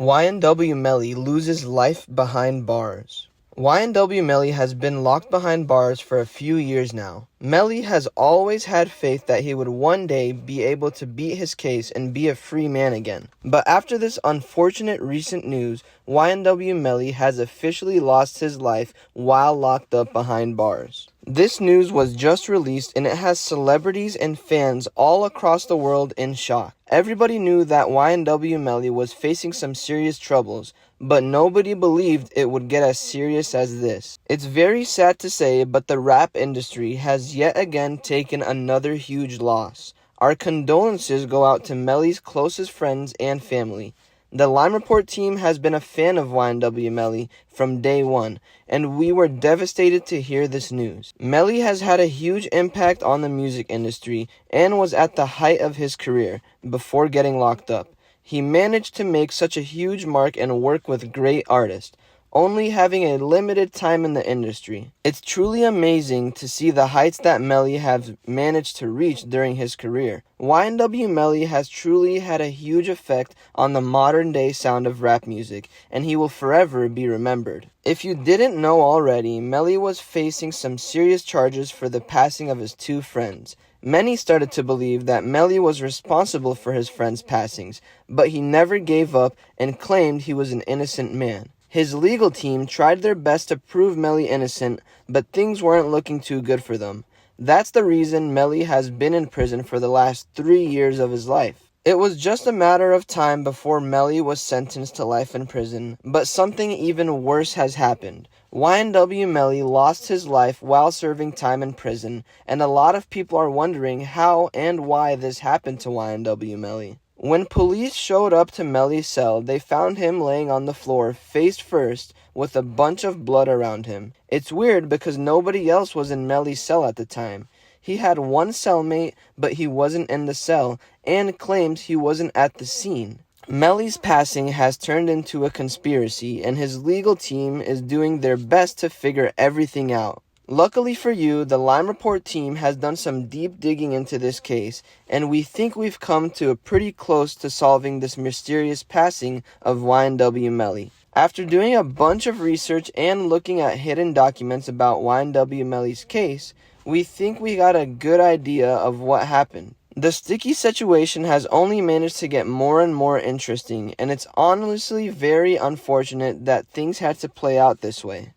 YNW Melly loses life behind bars. YNW Melly has been locked behind bars for a few years now. Melly has always had faith that he would one day be able to beat his case and be a free man again. But after this unfortunate recent news, YNW Melly has officially lost his life while locked up behind bars. This news was just released and it has celebrities and fans all across the world in shock. Everybody knew that YNW Melly was facing some serious troubles, but nobody believed it would get as serious as this. It's very sad to say, but the rap industry has yet again taken another huge loss. Our condolences go out to Melly's closest friends and family. The Lime Report team has been a fan of YNW Melly from day one, and we were devastated to hear this news. Melly has had a huge impact on the music industry and was at the height of his career before getting locked up. He managed to make such a huge mark and work with great artists, only having a limited time in the industry. It's truly amazing to see the heights that Melly has managed to reach during his career. YNW Melly has truly had a huge effect on the modern day sound of rap music, and he will forever be remembered. If you didn't know already, Melly was facing some serious charges for the passing of his two friends. Many started to believe that Melly was responsible for his friends' passings, but he never gave up and claimed he was an innocent man. His legal team tried their best to prove Melly innocent, but things weren't looking too good for them. That's the reason Melly has been in prison for the last 3 years of his life. It was just a matter of time before Melly was sentenced to life in prison, but something even worse has happened. YNW Melly lost his life while serving time in prison, and a lot of people are wondering how and why this happened to YNW Melly. When police showed up to Melly's cell, they found him laying on the floor face first with a bunch of blood around him. It's weird because nobody else was in Melly's cell at the time. He had one cellmate, but he wasn't in the cell and claimed he wasn't at the scene. Melly's passing has turned into a conspiracy, and his legal team is doing their best to figure everything out. Luckily for you, the Lime Report team has done some deep digging into this case, and we think we've come to pretty close to solving this mysterious passing of YNW Melly. After doing a bunch of research and looking at hidden documents about YNW Melly's case, we think we got a good idea of what happened. The sticky situation has only managed to get more and more interesting, and it's honestly very unfortunate that things had to play out this way.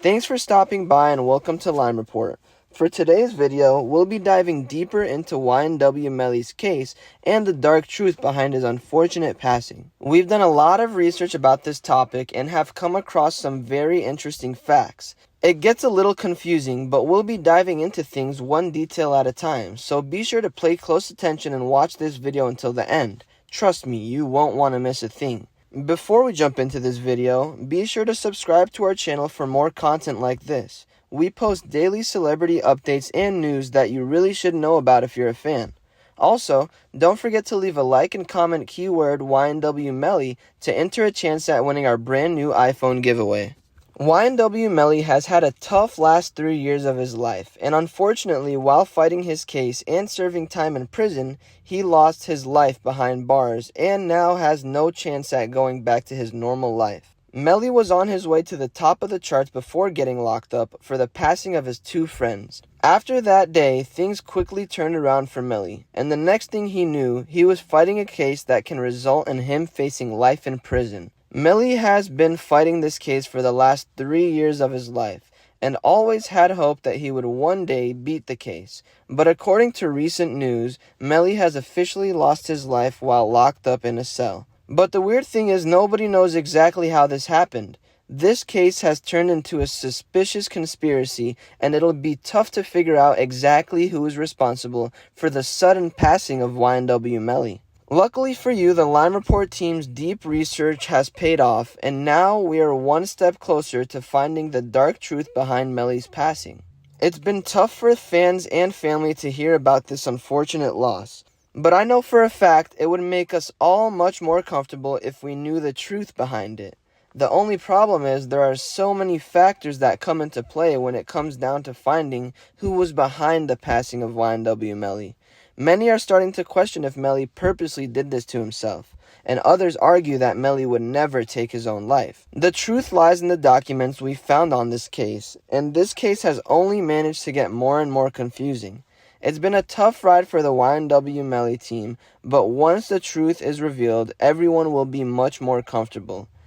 Thanks for stopping by and welcome to Lime Report. For today's video, we'll be diving deeper into YNW Melly's case and the dark truth behind his unfortunate passing. We've done a lot of research about this topic and have come across some very interesting facts. It gets a little confusing, but we'll be diving into things one detail at a time, so be sure to pay close attention and watch this video until the end. Trust me, you won't want to miss a thing. Before we jump into this video, be sure to subscribe to our channel for more content like this. We post daily celebrity updates and news that you really should know about if you're a fan. Also, don't forget to leave a like and comment keyword YNW Melly to enter a chance at winning our brand new iPhone giveaway. YNW Melly has had a tough last 3 years of his life, and unfortunately, while fighting his case and serving time in prison, he lost his life behind bars and now has no chance at going back to his normal life. Melly was on his way to the top of the charts before getting locked up for the passing of his two friends. After that day, things quickly turned around for Melly, and the next thing he knew, he was fighting a case that can result in him facing life in prison. Melly has been fighting this case for the last 3 years of his life, and always had hope that he would one day beat the case. But according to recent news, Melly has officially lost his life while locked up in a cell. But the weird thing is nobody knows exactly how this happened. This case has turned into a suspicious conspiracy, and it'll be tough to figure out exactly who is responsible for the sudden passing of YNW Melly. Luckily for you, the Lime Report team's deep research has paid off, and now we are one step closer to finding the dark truth behind Melly's passing. It's been tough for fans and family to hear about this unfortunate loss, but I know for a fact it would make us all much more comfortable if we knew the truth behind it. The only problem is there are so many factors that come into play when it comes down to finding who was behind the passing of YNW Melly. Many are starting to question if Melly purposely did this to himself. and others argue that Melly would never take his own life. The truth lies in the documents we found on this case, and this case has only managed to get more and more confusing. It's been a tough ride for the YNW Melly team, but once the truth is revealed, everyone will be much more comfortable.